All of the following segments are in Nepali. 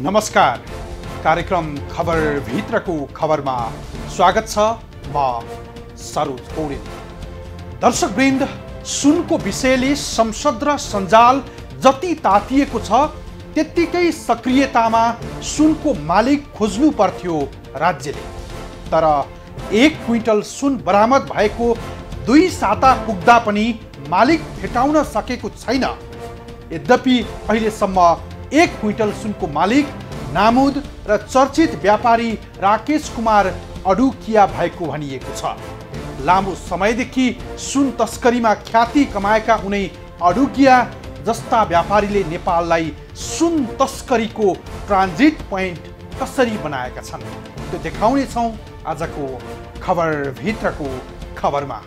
नमस्कार, कार्यक्रम खबर भित्रको खबरमा स्वागत छ। म सरोज पौडेल। दर्शकवृन्द, सुनको विषयले संसद र सञ्जाल जति तातिएको छ त्यत्तिकै सक्रियतामा सुनको मालिक खोज्नु पर्थ्यो राज्यले। तर 1 क्विन्टल सुन बरामद भएको 2 साता पुग्दा पनि मालिक भेटाउन सकेको छैन। यद्यपि अहिलेसम्म 1 क्विन्टल सुनको मालिक नामुद र चर्चित व्यापारी राकेश कुमार अडुकिया भएको भनिएको छ। लामो समयदेखि सुन तस्करीमा ख्याति कमाएका उनै अडुकिया जस्ता व्यापारीले नेपाललाई सुन तस्करीको ट्रान्जिट पोइन्ट कसरी बनाएका छन् त्यो देखाउने छौं आजको खबर भित्रको खबरमा।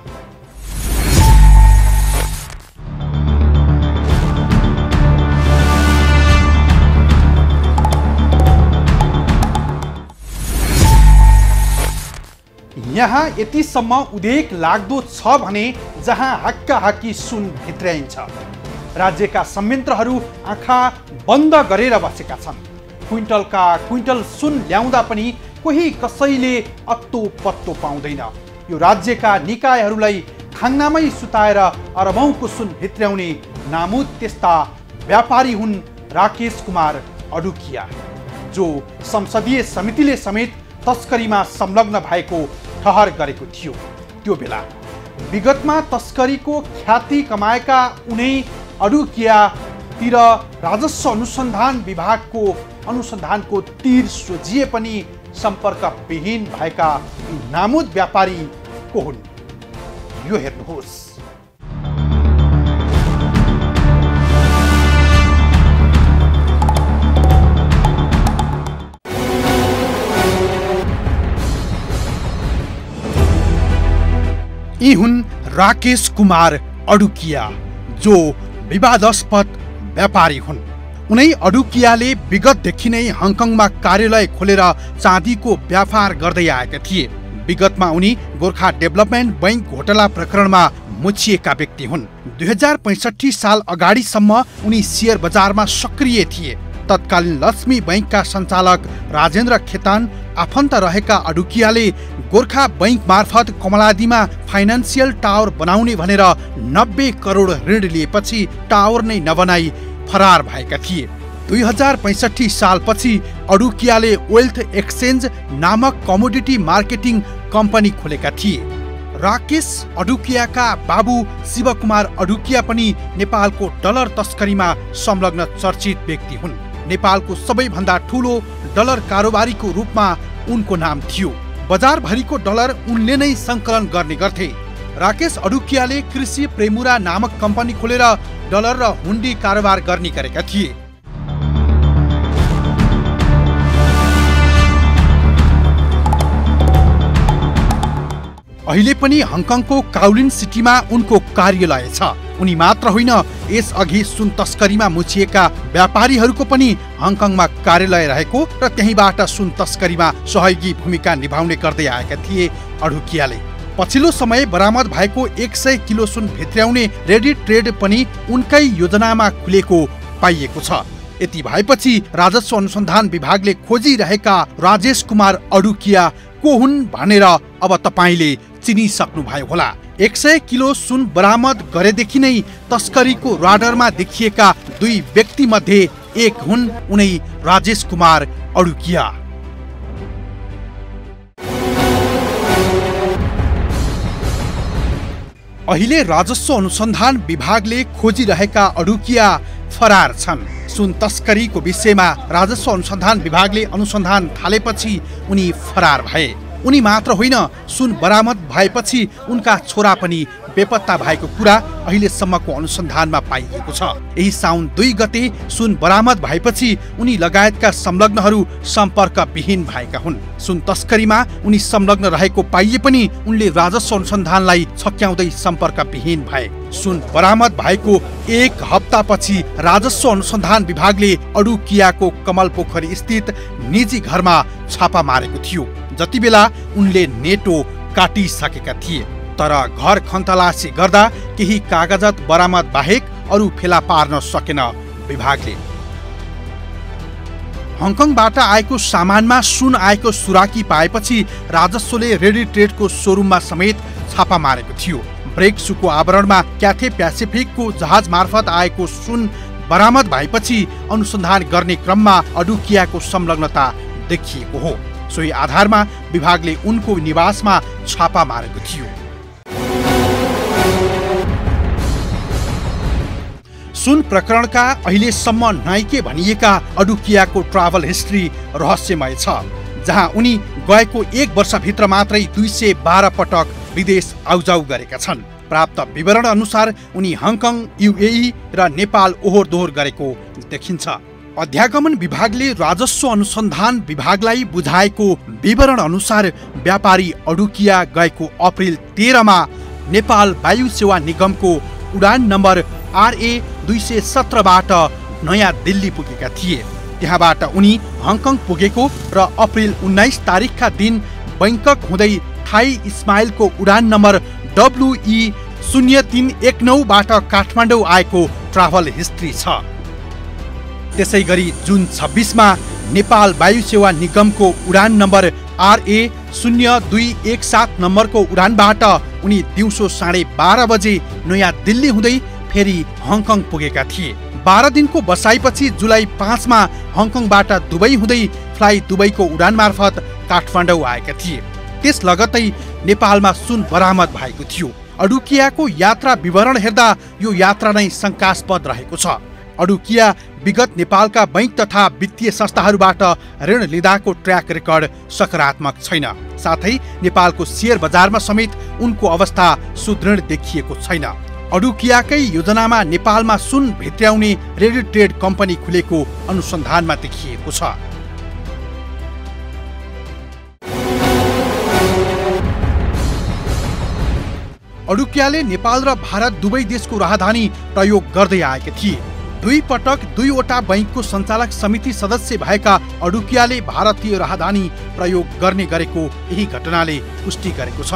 यहाँ यतिसम्म उदेक लाग्दो छ भने जहाँ हाक्का हाकी सुन भित्र्याइन्छ। राज्यका संयन्त्रहरू आँखा बन्द गरेर बसेका छन्। क्विन्टलका क्विन्टल सुन ल्याउँदा पनि कोही कसैले अत्तो पत्तो पाउँदैन। यो राज्यका निकायहरूलाई खाङ्नामै सुताएर अरबौंको सुन भित्र्याउने नामुद त्यस्ता व्यापारी हुन् राकेश कुमार अडुकिया, जो संसदीय समितिले समेत तस्करीमा संलग्न भएको ठहर गरेको थियो। त्यो बेला विगतमा तस्करीको ख्याति कमाएका उनै अडुकियातिर राजस्व अनुसन्धान विभागको अनुसन्धानको तीर सोझिए पनि सम्पर्कविहीन भएका यी नामुद व्यापारी को हुन्, यो हेर्नुहोस्। यी हुन् राकेश कुमार अडुकिया, जो विवादास्पद व्यापारी हुन्। उनै अडुकियाले विगतदेखि नै हङकङमा कार्यालय खोलेर चाँदीको व्यापार गर्दै आएका थिए। विगतमा उनी गोर्खा डेभलपमेन्ट बैंक घोटाला प्रकरणमा मुछिएका व्यक्ति हुन्। 2065 साल अगाडिसम्म उनी शेयर बजारमा सक्रिय थिए। तत्कालीन लक्ष्मी बैंकका सञ्चालक राजेन्द्र खेतान आफन्त रहेका अडुकियाले गोर्खा बैंक मार्फत कमलादीमा फाइनान्सियल टावर बनाउने भनेर 90 करोड ऋण लिएपछि टावर नै नबनाई फरार भएका थिए। 2065 सालपछि अडुकियाले वेल्थ एक्सचेन्ज नामक कमोडिटी मार्केटिङ कम्पनी खोलेका थिए। राकेश अडुकियाका बाबु शिवकुमार अडुकिया पनि नेपालको डलर तस्करीमा संलग्न चर्चित व्यक्ति हुन्। नेपालको सबैभन्दा ठूलो डलर कारोबारीको रूपमा उनको नाम थियो। बजारभरिको डलर उनले नै सङ्कलन गर्ने गर्थे। राकेश अडुकियाले कृषि प्रेमुरा नामक कम्पनी खोलेर डलर र हुन्डी कारोबार गर्ने गरेका थिए। अहिले पनि हङकङको काउलिन सिटीमा उनको कार्यालय छ। उनी मात्र होइन, यसअघि सुन तस्करीमा मुछिएका व्यापारीहरूको पनि हङकङमा कार्यालय रहेको र त्यहीँबाट सुन तस्करीमा सहयोगी भूमिका निभाउने गर्दै आएका थिए अडुकियाले। पछिल्लो समय बरामद भएको 100 किलो सुन भित्र्याउने रेडी ट्रेड पनि उनकै योजनामा खुलेको पाइएको छ। यति भएपछि राजस्व अनुसन्धान विभागले खोजिरहेका राजेश कुमार अडुकिया को हुन् भनेर अब तपाईले चिनिसक्नु भयो होला। 100 किलो सुन बरामद गरेदेखि नै तस्करीको राडरमा देखिएका 2 व्यक्ति मध्ये एक हुन् उनै राजेश कुमार अडुकिया। अहिले राजस्व अनुसन्धान विभागले खोजिरहेका अडुकिया फरार छन्। सुन तस्करीको विषयमा राजस्व अनुसन्धान विभागले अनुसन्धान थालेपछि उनी फरार भए। उनी मात्र होइन, सुन बरामद भएपछि उनका छोरा पनि बेपत्ता भएको कुरा अहिलेसम्मको अनुसन्धानमा पाइएको छ। यही साउन 2 गते सुन बरामद भएपछि उनी लगायतका संलग्नहरू सम्पर्कविहीन भएका हुन्। सुन तस्करीमा उनी संलग्न रहेको पाइए पनि उनले राजस्व अनुसन्धानलाई छक्याउँदै सम्पर्कविहीन भए। सुन बरामद भएको 1 हप्तापछि राजस्व अनुसन्धान विभागले अडुकियाको कमलपोखरी स्थित निजी घरमा छापा मारेको थियो। जति बेला उनले नेटो काटिसकेका थिए। तर घर खन्तलासी गर्दा केही कागजात बरामद बाहेक अरू फेला पार्न सकेन विभागले। हङकङबाट आएको सामानमा सुन आएको सुराकी पाएपछि राजस्वले रेडी ट्रेडको सोरुममा समेत छापा मारेको थियो। ब्रेक सूको आवरणमा क्याथे प्यासिफिकको जहाज मार्फत आएको सुन बरामद भएपछि अनुसन्धान गर्ने क्रममा अडुकियाको संलग्नता देखिएको हो। सोही आधारमा विभागले उनको निवासमा छापा मारेको थियो। सुन प्रकरणका अहिलेसम्म नाइके भनिएका अडुकियाको ट्राभल हिस्ट्री रहस्यमय छ, जहाँ उनी गएको 1 वर्षभित्र मात्रै 212 पटक विदेश आउजाउ गरेका छन्। प्राप्त विवरण अनुसार उनी हङकङ, युएई र नेपाल ओहोर दोहोर गरेको देखिन्छ। अध्यागमन विभागले राजस्व अनुसन्धान विभागलाई बुझाएको विवरण अनुसार व्यापारी अडुकिया गएको अप्रिल 13 मा नेपाल वायु सेवा निगमको उडान नम्बर RA 217बाट नयाँ दिल्ली पुगेका थिए। त्यहाँबाट उनी हङकङ पुगेको र अप्रिल 19 तारिखका दिन बैंकक हुँदै Thai इस्माइलको Udan number WE 0319बाट Kathmandu आएको ट्राभल हिस्ट्री छ। त्यसैगरी जुन 26 मा नेपाल वायु सेवा निगमको उडान नम्बर RA 0217 नम्बरको उडानबाट उनी दिउँसो 12:30 बजे नयाँ दिल्ली हुँदै फेरि हङकङ पुगेका थिए। 12 दिनको बसाइपछि जुलाई 5 मा हङकङबाट दुबई हुँदै फ्लाइ दुबईको उडान मार्फत काठमाडौँ आएका थिए। त्यस लगत्तै नेपालमा सुन बरामद भएको थियो। अडुकियाको यात्रा विवरण हेर्दा यो यात्रा नै शंकास्पद रहेको छ। अडुकिया विगत नेपालका बैंक तथा वित्तीय संस्थाहरूबाट ऋण लिँदाको ट्र्याक रेकर्ड सकारात्मक छैन। साथै नेपालको शेयर बजारमा समेत उनको अवस्था सुदृढ देखिएको छैन। अडुकियाकै योजनामा नेपालमा सुन भित्र्याउने रेडी ट्रेड कम्पनी खुलेको अनुसन्धानमा देखिएको छ। अडुकियाले नेपाल र भारत दुवै देशको राजधानी प्रयोग गर्दै आएका थिए। 2 पटक 2वटा बैंकको सञ्चालक समिति सदस्य भएका अडुकियाले भारतीय राजधानी प्रयोग गर्ने गरेको यही घटनाले पुष्टि गरेको छ।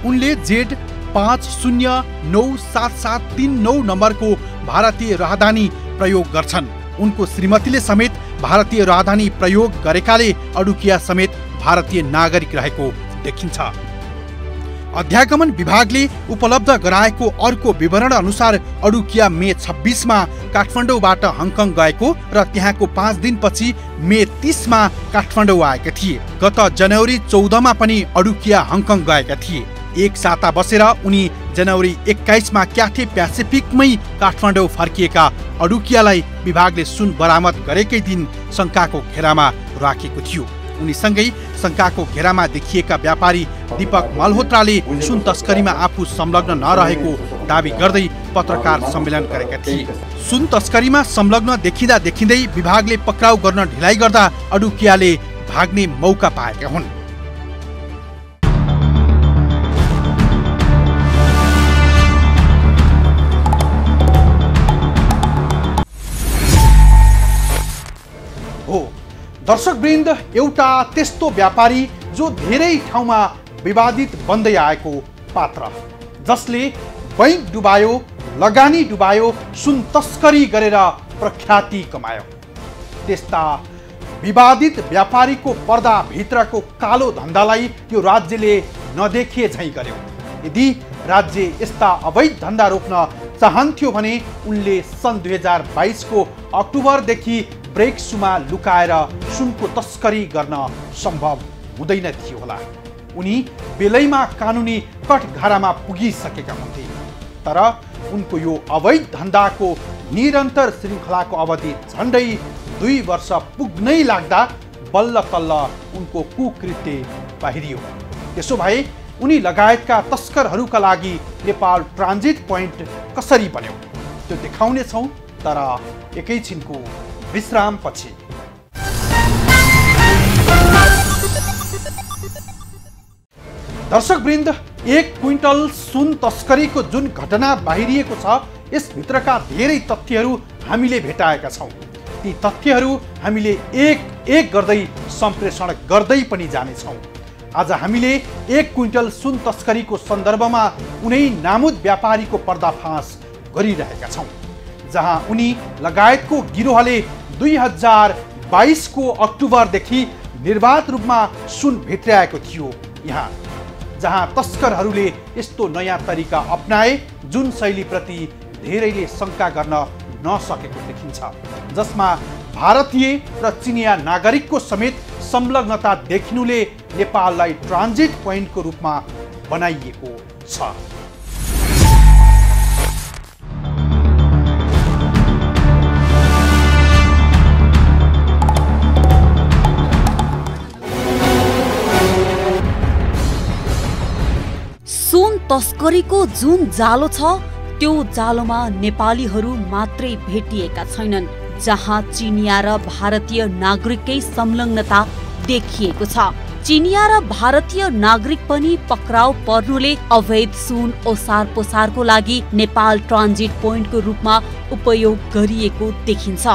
उनले जेड 509773 नम्बरको भारतीय राजधानी प्रयोग गर्छन्। उनको श्रीमतीले समेत भारतीय राजधानी प्रयोग गरेकाले अडुकिया समेत भारतीय नागरिक रहेको देखिन्छ। अध्यागमन विभागले उपलब्ध गराएको अर्को विवरण अनुसार अडुकिया मे 26 मा काठमाडौँबाट हङकङ गएको र त्यहाँको 5 दिनपछि मे 30 मा काठमाडौँ आएका थिए। गत जनवरी 14 मा पनि अडुकिया हङकङ गएका थिए। एक साता बसेर उनी जनवरी 21 मा क्याथे प्यासिफिकमै काठमाडौँ फर्किएका अडुकियालाई विभागले सुन बरामद गरेकै दिन शंकाको घेरामा राखेको थियो। उनीसँगै शंकाको घेरामा देखिएका व्यापारी दीपक मल्होत्राले सुन तस्करीमा आफू संलग्न नरहेको दावी गर्दै पत्रकार सम्मेलन गरेका थिए। सुन तस्करीमा संलग्न देखिँदै विभागले पक्राउ गर्न ढिलाइ गर्दा अडुकियाले भाग्ने मौका पाएका हुन्। दर्शकवृन्द, एउटा त्यस्तो व्यापारी जो धेरै ठाउँमा विवादित बन्दै आएको पात्र, जसले बैंक डुबायो, लगानी डुबायो, सुन तस्करी गरेर प्रख्याति कमायो। त्यस्ता विवादित व्यापारीको पर्दा भित्रको कालो धन्दालाई यो राज्यले नदेखे झैं गर्यो। यदि राज्य यस्ता अवैध धन्दा रोक्न चाहन्थ्यो भने उनले सन् 2022 को अक्टोबरदेखि ब्रेक सुमा लुकाएर सुनको तस्करी गर्न सम्भव हुँदैन थियो होला। उनी बेलैमा कानुनी कठघरामा पुगिसकेका हुन्थे। तर उनको यो अवैध धन्दाको निरन्तर श्रृङ्खलाको अवधि झन्डै 2 वर्ष पुग्नै लाग्दा बल्ल तल्ल उनको कुकृत्य बाहिरियो। त्यसो भए उनी लगायतका तस्करहरूका लागि नेपाल ट्रान्जिट पोइन्ट कसरी बन्यो त्यो देखाउने छौं, तर एकैछिनको विश्रामपछि। दर्शकवृन्द, 1 क्विन्टल सुन तस्करीको जुन घटना बाहिरिएको छ, यसभित्रका धेरै तथ्यहरू हामीले भेटाएका छौं। ती तथ्यहरू हामीले एक गर्दै सम्प्रेषण गर्दै पनि जानेछौं। आज हामीले 1 क्विन्टल सुन तस्करीको सन्दर्भमा उनै नामुद व्यापारीको पर्दाफास गरिरहेका छौं, जहाँ उनी लगायतको गिरोहले 2022 को अक्टोबरदेखि निर्वाध रूपमा सुन भित्र्याएको थियो। यहाँ जहाँ तस्करहरूले यस्तो नयाँ तरिका अपनाए जुन शैलीप्रति धेरैले शङ्का गर्न नसकेको देखिन्छ, जसमा भारतीय र चिनिया नागरिकको समेत संलग्नता देखिनुले नेपाललाई ट्रान्जिट पोइन्टको रूपमा बनाइएको छ। सुन तस्करीको जुन जालो छ त्यो जालोमा नेपालीहरू मात्रै भेटिएका छैनन्, जहाँ चिनिया र भारतीय नागरिककै संलग्नता देखिएको छ। चिनिया र भारतीय नागरिक पनि पक्राउ पर्नुले अवैध सुन ओसार पोसारको लागि नेपाल ट्रान्जिट पोइन्टको रूपमा उपयोग गरिएको देखिन्छ।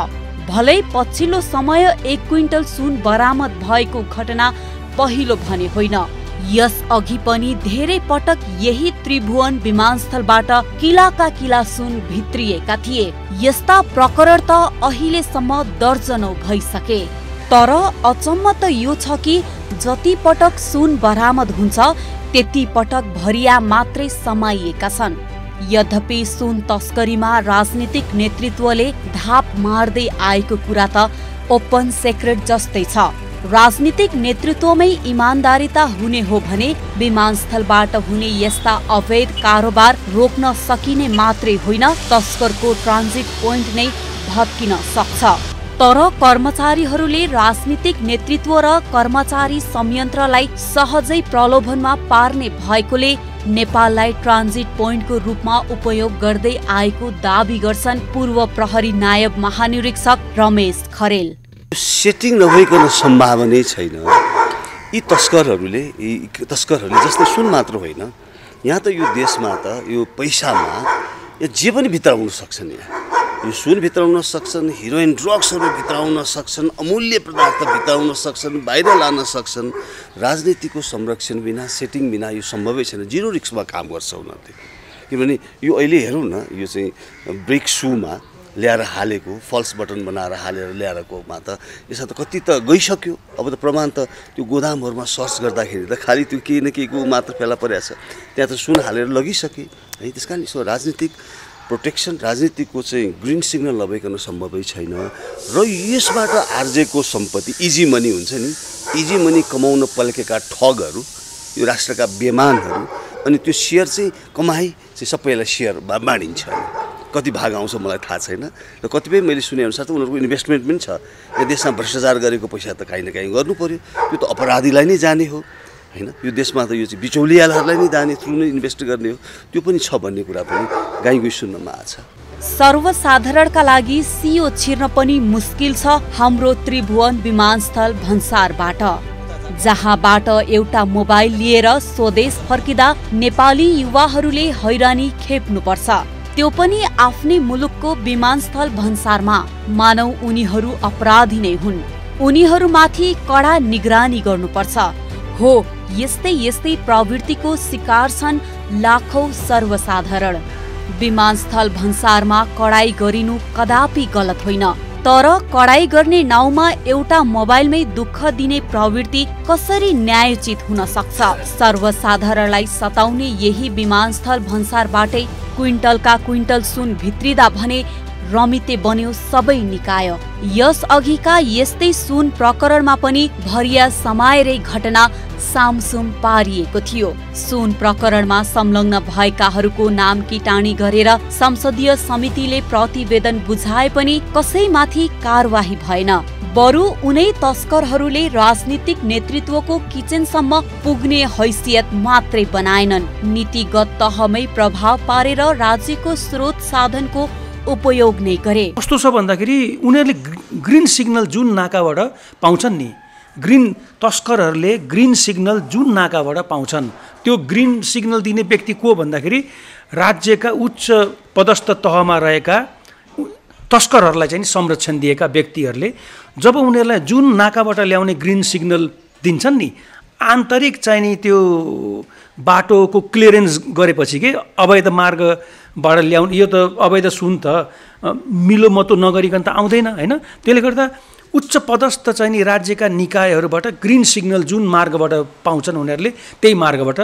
भलै पछिल्लो समय 1 क्विन्टल सुन बरामद भएको घटना पहिलो भने होइन। यस अघि पनि धेरै पटक यही त्रिभुवन विमानस्थलबाट किलाका किला सुन भित्रिएका थिए। यस्ता प्रकरण त अहिलेसम्म दर्जनौं भइसके। तर अचम्म त यो छ कि जति पटक सुन बरामद हुन्छ त्यति पटक भरिया मात्रै समाइएका छन्। यद्यपि सुन तस्करीमा राजनीतिक नेतृत्वले धाप मार्दै आएको कुरा त ओपन सेक्रेट जस्तै छ। राजनीतिक नेतृत्वमै इमानदारीता हुने हो भने विमानस्थलबाट हुने यस्ता अवैध कारोबार रोक्न सकिने मात्रै होइन, तस्करको ट्रान्जिट पोइन्ट नै भत्किन सक्छ। तर कर्मचारीहरूले राजनीतिक नेतृत्व र कर्मचारी संयन्त्रलाई सहजै प्रलोभनमा पार्ने भएकोले नेपाललाई ट्रान्जिट पोइन्टको रूपमा उपयोग गर्दै आएको दाबी गर्छन् पूर्व प्रहरी नायब महानिरीक्षक रमेश खरेल। सेटिङ नभइकन सम्भावनै छैन। यी तस्करहरूले जस्तै सुन मात्र होइन, यहाँ त यो देशमा त यो पैसामा यो जे पनि भित्राउन सक्छन्। यो सुन भित्राउन सक्छन्, हिरोइन ड्रग्सहरू भित्राउन सक्छन्, अमूल्य पदार्थ भित्राउन सक्छन्, बाहिर लान सक्छन्। राजनीतिको संरक्षण बिना, सेटिङ बिना यो सम्भवै छैन। जिरो रिस्कमा काम गर्छ उनीहरूले। किनभने यो अहिले हेरौँ न, यो चाहिँ ब्रेक सुमा ल्याएर हालेको, फल्स बटन बनाएर हालेर ल्याएरकोमा त यसमा त कति त गइसक्यो। अब त प्रमाण त त्यो गोदामहरूमा सर्च गर्दाखेरि त खालि त्यो केही न केहीको मात्र फेला परेको छ, त्यहाँ त सुन हालेर लगिसके है। त्यस कारण यसो राजनीतिक प्रोटेक्सन, राजनीतिको चाहिँ ग्रिन सिग्नल नभइकन सम्भवै छैन। र यसबाट आर्जेको सम्पत्ति इजी मनी हुन्छ नि, इजी मनी कमाउन पल्केका ठगहरू, यो राष्ट्रका बेमानहरू, अनि त्यो सेयर चाहिँ कमाई चाहिँ सबैलाई सेयर बाँडिन्छ। कति भाग आउँछ मलाई थाहा छैन। र कतिपय मैले सुनेअनुसार त उनीहरूको इन्भेस्टमेन्ट पनि छ। यो देशमा भ्रष्टाचार गरेको पैसा त काहीँ न काहीँ गर्नु पर्यो। त्यो त अपराधीलाई नै जाने हो होइन। यो देशमा त यो चाहिँ बिचौलियाहरूलाई नै जाने, थ्रु नै इन्भेस्ट गर्ने हो। त्यो पनि छ भन्ने कुरा पनि गाई गुई सुन्नमा आछ। सर्वसाधारणका लागि सियो छिर्न पनि मुस्किल छ हाम्रो त्रिभुवन विमानस्थल भन्सारबाट, जहाँबाट एउटा मोबाइल लिएर स्वदेश फर्किँदा नेपाली युवाहरूले हैरानी खेप्नुपर्छ, त्यो पनि आफ्नै मुलुकको विमानस्थल भन्सारमा। मानौ उनीहरू अपराधी नै हुन्, उनीहरूमाथि कडा निगरानी गर्नुपर्छ। हो, यस्तै यस्तै प्रवृत्तिको शिकार छन् लाखौं सर्वसाधारण। विमानस्थल भन्सारमा कडाई गरिनु कदापि गलत होइन, तर कडाई गर्ने नाउँमा एउटा मोबाइलमै दुःख दिने प्रवृत्ति कसरी न्यायोचित हुन सक्छ? सर्वसाधारणलाई सताउने यही विमानस्थल भन्सारबाटै क्विन्टलका क्विन्टल सुन भित्रिँदा भने रमिते बन्यो सबै निकाय। यस अघिका यस्तै सुन प्रकरणमा पनि भरिया समाएरै घटना सामसुम पारिएको थियो। सुन प्रकरणमा संलग्न भएकाहरूको नाम किटानी गरेर संसदीय समितिले प्रतिवेदन बुझाए पनि कसैमाथि कारवाही भएन। बरु उनै तस्करहरूले राजनीतिक नेतृत्वको किचनसम्म पुग्ने हैसियत मात्रै बनाएनन्, नीतिगत तहमै प्रभाव पारेर राज्यको स्रोत साधनको उपयोग नै गरे। कस्तो छ भन्दाखेरि उनीहरूले ग्रिन सिग्नल जुन नाकाबाट पाउँछन् नि, ग्रिन तस्करहरूले ग्रिन सिग्नल जुन नाकाबाट पाउँछन्, त्यो ग्रिन सिग्नल दिने व्यक्ति को भन्दाखेरि राज्यका उच्च पदस्थ तहमा रहेका तस्करहरूलाई चाहिँ संरक्षण दिएका व्यक्तिहरूले जब उनीहरूलाई जुन नाकाबाट ल्याउने ग्रिन सिग्नल दिन्छन् नि, आन्तरिक चाहिने त्यो बाटोको क्लियरेन्स गरेपछि के अवैध मार्गबाट ल्याउने, यो त अवैध सुन त मिलो मतो नगरिकन त आउँदैन होइन। त्यसले गर्दा उच्च पदस्थ चाहिँ नि राज्यका निकायहरूबाट ग्रिन सिग्नल जुन मार्गबाट पाउँछन् उनीहरूले त्यही मार्गबाट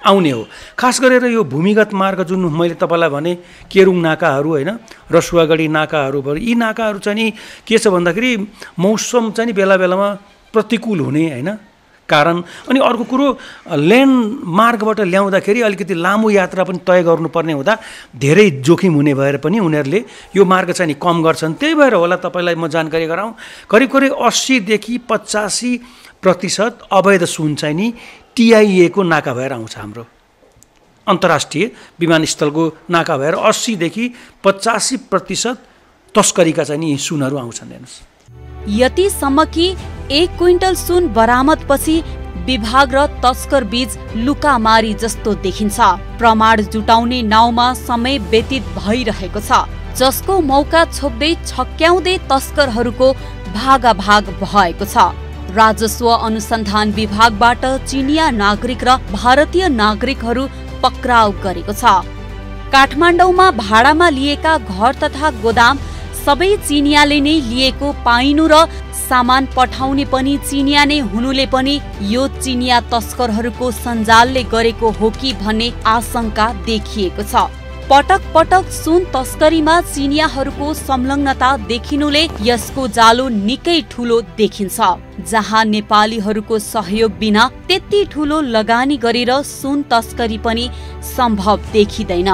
आउने हो। खास गरेर यो भूमिगत मार्ग जुन मैले तपाईँलाई भने केरुङ नाकाहरू होइन, रसुवागढी नाकाहरू भयो, यी नाकाहरू चाहिँ नि के छ भन्दाखेरि मौसम चाहिँ नि बेला बेलामा प्रतिकूल हुने होइन कारण। अनि अर्को कुरो ल्यान्ड मार्गबाट ल्याउँदाखेरि अलिकति लामो यात्रा पनि तय गर्नुपर्ने हुँदा धेरै जोखिम हुने भएर पनि उनीहरूले यो मार्ग चाहिँ नि कम गर्छन्। त्यही भएर होला तपाईँलाई म जानकारी गराउँ, करिब करिब 80देखि 85% अवैध सुन चाहिँ नि TIA को नाका भएर आउँछ। हाम्रो अन्तर्राष्ट्रिय विमानस्थलको नाका भएर 80देखि 85% तस्करीका चाहिँ नि सुनहरू आउँछन्। हेर्नुहोस्, यतिसम्म कि 1 क्विन्टल सुन बरामदपछि विभाग र तस्कर बीच लुकामारी जस्तो देखिन्छ। प्रमाण जुटाउने नाउँमा समय व्यतीत भइरहेको छ, जसको मौका छोप्दै छक्क्याउँदै तस्करहरूको भागाभाग भएको छ। राजस्व अनुसन्धान विभागबाट चिनिया नागरिक र भारतीय नागरिकहरू पक्राउ गरेको छ। काठमाडौँमा भाडामा लिएका घर तथा गोदाम सबै चिनियाले नै लिएको पाइनु र सामान पठाउने पनि चिनिया नै हुनुले पनि यो चिनिया तस्करहरूको सञ्जालले गरेको हो कि भन्ने आशंका देखिएको छ। पटक पटक सुन तस्करीमा चिनियाहरूको संलग्नता देखिनुले यसको जालो निकै ठूलो देखिन्छ, जहाँ नेपालीहरूको सहयोग बिना त्यति ठूलो लगानी गरेर सुन तस्करी पनि सम्भव देखिँदैन।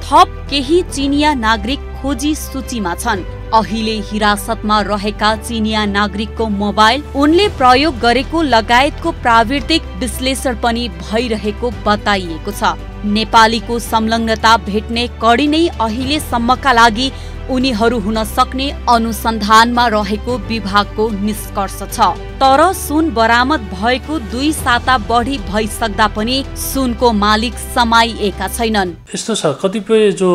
थप केही चिनिया नागरिक खोजी सूचीमा छन्। अहिले हिरासतमा रहेका चिनिया नागरिकको मोबाइल उनले प्रयोग गरेको लगायतको प्राविधिक विश्लेषण पनि भइरहेको बताइएको छ। नेपालीको संलग्नता भेट्ने कडी नै अहिलेसम्मका लागि उनीहरू हुन सक्ने अनुसन्धानमा रहेको विभागको निष्कर्ष छ। तर सुन बरामद भएको 2 साता बढी भइसक्दा पनि सुनको मालिक समाइएका छैनन्। यस्तो छ, कतिपय जो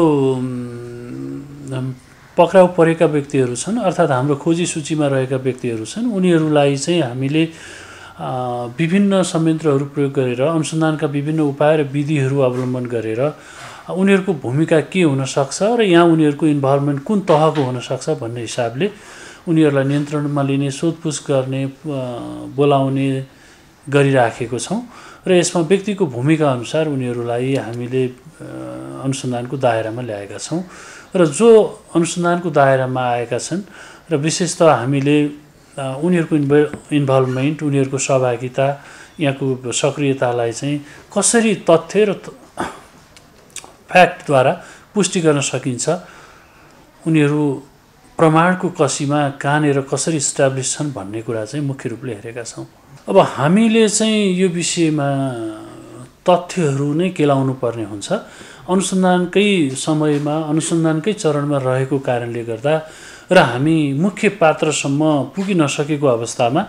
पक्राउ परेका व्यक्तिहरू छन् अर्थात् हाम्रो खोजी सूचीमा रहेका व्यक्तिहरू छन्, उनीहरूलाई चाहिँ हामीले विभिन्न संयन्त्रहरू प्रयोग गरेर अनुसन्धानका विभिन्न उपाय र विधिहरू अवलम्बन गरेर उनीहरूको भूमिका के हुनसक्छ र यहाँ उनीहरूको इन्भल्भमेन्ट कुन तहको हुनसक्छ भन्ने हिसाबले उनीहरूलाई नियन्त्रणमा लिने, सोधपुछ गर्ने, बोलाउने गरिराखेको छौँ र यसमा व्यक्तिको भूमिका अनुसार उनीहरूलाई हामीले अनुसन्धानको दायरामा ल्याएका छौँ र जो अनुसन्धानको दायरामा आएका छन् र विशेषतः हामीले उनीहरूको इन्भल्भमेन्ट, उनीहरूको सहभागिता, यहाँको सक्रियतालाई चाहिँ कसरी तथ्य र फ्याक्टद्वारा पुष्टि गर्न सकिन्छ, उनीहरू प्रमाणको कसीमा कहाँनिर कसरी इस्टाब्लिस छन् भन्ने कुरा चाहिँ मुख्य रूपले हेरेका छौँ। अब हामीले चाहिँ यो विषयमा तथ्यहरू नै केलाउनु पर्ने हुन्छ। अनुसन्धानकै समयमा, अनुसन्धानकै चरणमा रहेको कारणले गर्दा र हामी मुख्य पात्रसम्म पुगिन नसकेको अवस्थामा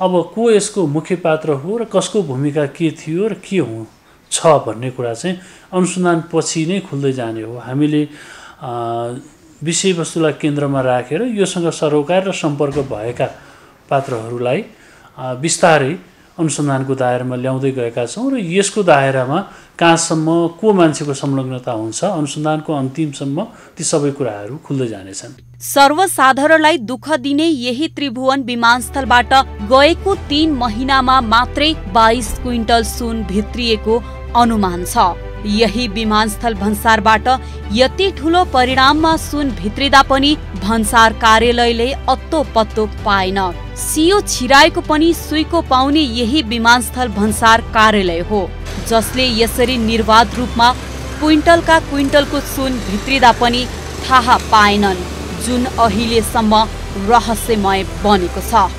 अब को यसको मुख्य पात्र हो र कसको भूमिका के थियो र के छ भन्ने कुरा चाहिँ अनुसन्धान पछि नै खुल्दै जाने हो। हामीले विषयवस्तुलाई केन्द्रमा राखेर योसँग सरोकार र सम्पर्क भएका पात्रहरूलाई बिस्तारै अनुसन्धानको दायरामा ल्याउँदै गएका छौँ र यसको दायरामा कहाँसम्म को मान्छेको संलग्नता हुन्छ, अनुसन्धानको अन्तिमसम्म ती सबै कुराहरू खुल्दै जानेछन्। सर्वसाधारणलाई दुःख दिने यही त्रिभुवन विमानस्थलबाट गएको 3 महिनामा मात्रै 22 क्विन्टल सुन भित्रिएको अनुमान छ। यही विमानस्थल भन्सारबाट यति ठूलो परिणाममा सुन भित्रिदा पनि भन्सार कार्यालयले अत्तो पत्तो पाएन। सियो छिराएको पनि सुइको पाउने यही विमानस्थल भन्सार कार्यालय हो, जसले यसरी निर्वाध रूपमा क्विन्टलका क्विन्टलको सुन भित्रिदा पनि थाहा पाएनन्, जुन अहिलेसम्म रहस्यमय बनेको छ।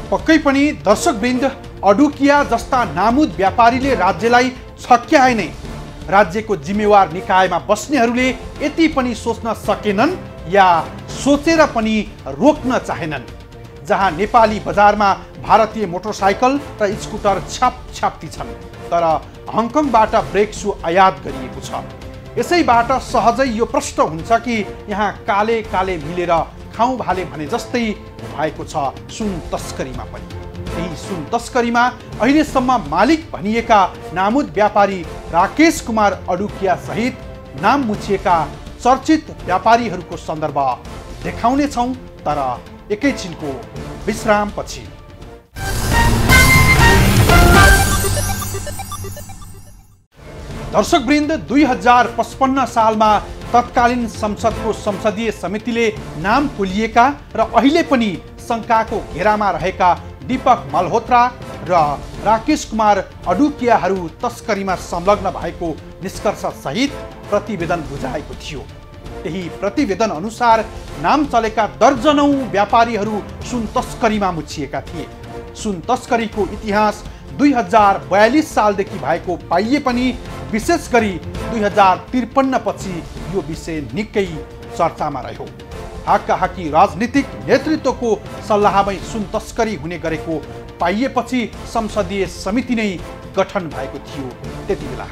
पक्कै पनि दर्शकवृन्द, अडुकिया जस्ता नामुद व्यापारीले राज्यलाई छक्क्याए नै राज्यको जिम्मेवार निकायमा बस्नेहरूले यति पनि सोच्न सकेनन् या सोचेर पनि रोक्न चाहेनन्। जहाँ नेपाली बजारमा भारतीय मोटरसाइकल र स्कुटर छापछाप्ती छन्, तर हङकङबाट ब्रेक सु आयात गरिएको छ। यसैबाट सहजै यो प्रश्न हुन्छ कि यहाँ काले काले मिलेर ठाउँ भाले भने जस्तै भएको छ सुन तस्करीमा पनि। यही सुन तस्करीमा अहिलेसम्म मालिक भनिएका नामुद व्यापारी राकेश कुमार अडुकिया सहित नाम मुछिएका चर्चित व्यापारीहरूको सन्दर्भ देखाउने छौं, तर एकैछिनको विश्रामपछि। दर्शकवृन्द, 2055 सालमा तत्कालीन संसदको संसदीय समितिले नाम खोलिएका र अहिले पनि शङ्काको घेरामा रहेका दीपक मल्होत्रा र राकेश कुमार अडुकियाहरू तस्करीमा संलग्न भएको निष्कर्ष सहित प्रतिवेदन बुझाएको थियो। त्यही प्रतिवेदन अनुसार नाम चलेका दर्जनौं व्यापारीहरू सुन तस्करीमा मुछिएका थिए। सुन तस्करीको इतिहास 2042 सालदेखि भएको पाइए पनि विशेष गरी 2053 पछि यो विषय निकै चर्चामा रह्यो। हाकाहाकी राजनीतिक नेतृत्वको सल्लाहमै सुन तस्करी हुने गरेको पाइएपछि संसदीय समिति नै गठन भएको थियो। त्यति बेला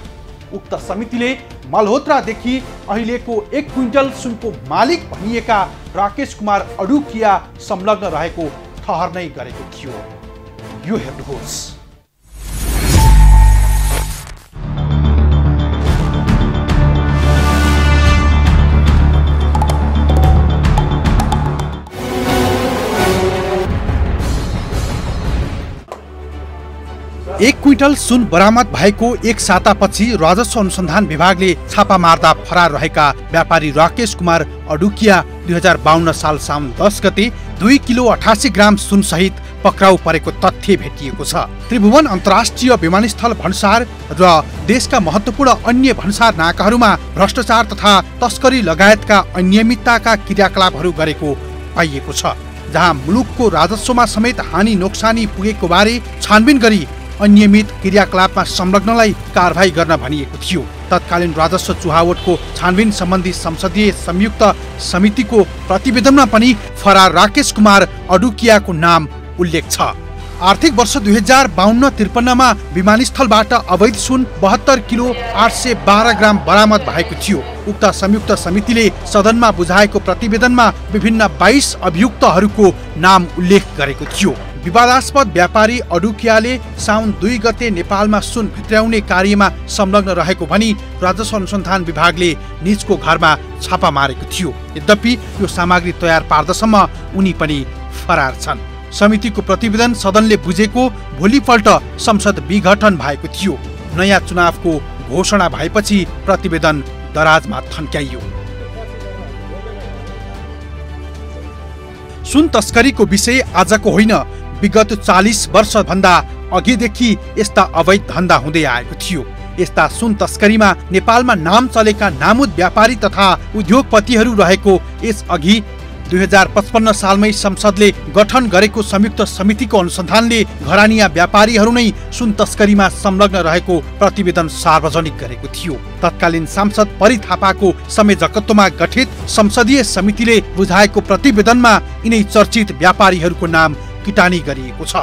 उक्त समितिले मल्होत्रादेखि अहिलेको 1 क्विन्टल सुनको मालिक भनिएका राकेश कुमार अडुकिया संलग्न रहेको ठहर्नै गरेको थियो। यो हेर्नुहोस्। एक क्विन्टल सुन बरामद भएको एक सातापछि राजस्व अनुसन्धान विभागले छापा मार्दा फरार रहेका व्यापारी राकेश कुमार अडुकिया 2052 साल साउन 10 गते 2 किलो 88 ग्राम सुन सहित पक्राउ परेको तथ्य भेटिएको छ। त्रिभुवन अन्तर्राष्ट्रिय विमानस्थल भन्सार र देशका महत्त्वपूर्ण अन्य भन्सार नाकाहरूमा भ्रष्टाचार तथा तस्करी लगायतका अनियमितताका क्रियाकलापहरू गरेको पाइएको छ, जहाँ मुलुकको राजस्वमा समेत हानि नोक्सानी पुगेको बारे छानबिन गरी अनियमित क्रियाकलापमा संलग्नलाई कारबाही गर्न भनिएको थियो। तत्कालीन राजस्व चुहावटको छानबिन सम्बन्धी संसदीय संयुक्त समितिको प्रतिवेदनमा पनि फरार राकेश कुमार अडुकियाको नाम उल्लेख छ। आर्थिक वर्ष 2052-53 मा विमानस्थलबाट अवैध सुन 72 किलो 812 ग्राम बरामद भएको थियो। उक्त संयुक्त समितिले सदनमा बुझाएको प्रतिवेदनमा विभिन्न 22 अभियुक्तहरूको नाम उल्लेख गरेको थियो। विवादास्पद व्यापारी अडुकियाले साउन 2 गते नेपालमा सुन भित्र्याउने कार्यमा संलग्न रहेको भनी राजस्व अनुसन्धान विभागले निजको घरमा छापा मारेको थियो। यद्यपि यो सामग्री तयार पार्दासम्म उनी पनि फरार छन्। समितिको प्रतिवेदन सदनले बुझेको भोलिपल्ट संसद विघटन भएको थियो। नयाँ चुनावको घोषणा भएपछि प्रतिवेदन दराजमा थन्क्याइयो। सुन तस्करीको विषय आजको होइन, विगत 40 वर्षभन्दा अघिदेखि यस्ता अवैध धन्दा हुँदै आएको थियो। यस्ता सुन तस्करीमा नेपालमा नाम चलेका नामुद व्यापारी तथा उद्योगपतिहरू रहेको यस अघि 2055 सालमै संसदले गठन गरेको संयुक्त समितिको अनुसन्धानले घरानिया व्यापारीहरू नै सुन तस्करीमा संलग्न रहेको प्रतिवेदन सार्वजनिक गरेको थियो। तत्कालीन सांसद परी थापाको संयोजकत्वमा गठित संसदीय समितिले बुझाएको प्रतिवेदनमा यिनै चर्चित व्यापारीहरूको नाम किटानी गरिएको छ।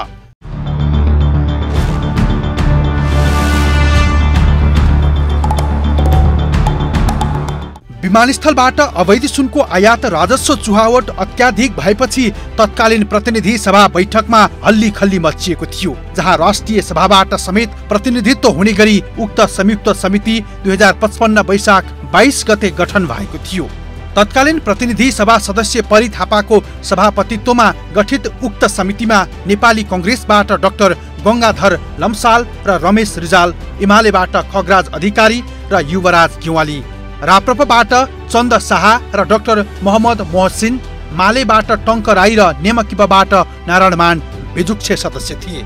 विमानस्थलबाट अवैध सुनको आयात राजस्व चुहावट अत्याधिक भएपछि तत्कालीन प्रतिनिधि सभा बैठकमा हल्ली खल्ली मचिएको थियो, जहाँ राष्ट्रिय सभाबाट समेत प्रतिनिधित्व हुने गरी उक्त संयुक्त समिति 2055 वैशाख 22 गते गठन भएको थियो। तत्कालीन प्रतिनिधि सभा सदस्य परी थापाको सभापतित्वमा गठित उक्त समितिमा नेपाली कंग्रेसबाट डाक्टर गंगाधर लम्साल र रमेश रिजाल, एमालेबाट खगराज अधिकारी र युवराज गेवाली, राप्रपाबाट चन्द शाह र डाक्टर मोहम्मद मोहसिन, मालेबाट टङ्क राई र नेमकिपाबाट नारायणमान विजुक्षे सदस्य थिए।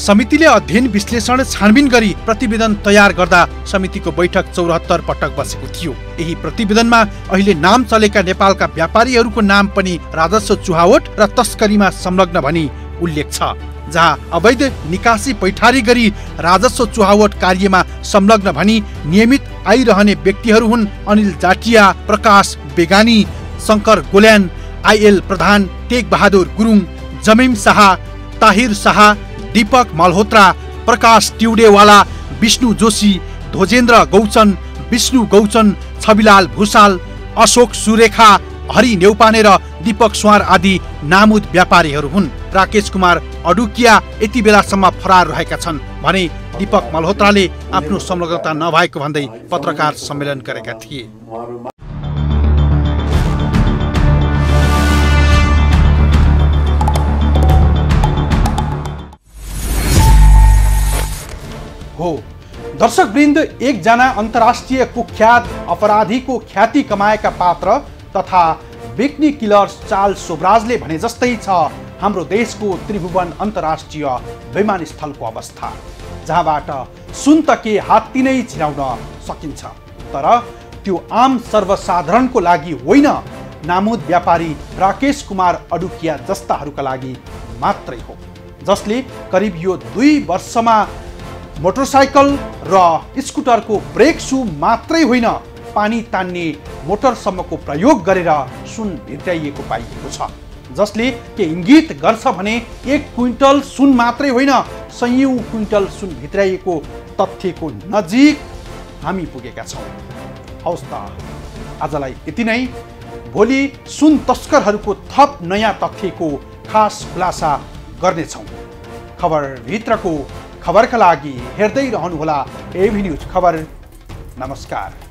समितिले अध्ययन विश्लेषण छानबिन गरी प्रतिवेदन तयार गर्दा समितिको बैठक 74 पटक बसेको थियो। यही प्रतिवेदनमा अहिले नाम चलेका नेपालका व्यापारीहरूको नाम पनि राजस्व चुहावट र तस्करीमा संलग्न भनी उल्लेख छ, जहाँ अवैध निकासी पैठारी गरी राजस्व चुहावट कार्यमा संलग्न भनी नियमित आइरहने व्यक्तिहरू हुन् अनिल जाटिया, प्रकाश बेगानी, शङ्कर गोल्यान, आइएल प्रधान, टेक बहादुर गुरुङ, जमिम शाह, ताहिर शाह, दीपक मल्होत्रा, प्रकाश ट्युडेवाला, विष्णु जोशी, ध्वजेन्द्र गौचन, विष्णु गौचन, छविलाल भूषाल, अशोक सुरेखा, हरि नेउपाने र दीपक स्वार आदि नामुद व्यापारीहरू हुन्। राकेश कुमार अडुकिया यति बेलासम्म फरार रहेका छन् भने दीपक मल्होत्राले आफ्नो संलग्नता नभएको भन्दै पत्रकार सम्मेलन गरेका थिए। हो दर्शकवृन्द, एकजना अन्तर्राष्ट्रिय कुख्यात अपराधीको ख्याति कमाएका पात्र तथा बेक्नी किलर चार्ल्स सोब्राजले भने जस्तै छ हाम्रो देशको त्रिभुवन अन्तर्राष्ट्रिय विमानस्थलको अवस्था, जहाँबाट सुन त के हात्ती नै छिराउन सकिन्छ, तर त्यो आम सर्वसाधारणको लागि होइन, नामुद व्यापारी राकेश कुमार अडुकिया जस्ताहरूका लागि मात्रै हो, जसले करिब यो 2 वर्षमा मोटरसाइकल र स्कुटरको ब्रेक सु मात्रै होइन, पानी तान्ने मोटरसम्मको प्रयोग गरेर सुन भित्राइएको पाइएको छ, जसले के इङ्गित गर्छ भने 1 क्विन्टल सुन मात्रै होइन, सयौं क्विन्टल सुन भित्राइएको तथ्यको नजिक हामी पुगेका छौँ। हवस् त, आजलाई यति नै। भोलि सुन तस्करहरूको थप नयाँ तथ्यको खास खुलासा गर्नेछौँ। खबरभित्रको खबरका लागि हेर्दै रहनुहोला एभी न्युज खबर। नमस्कार।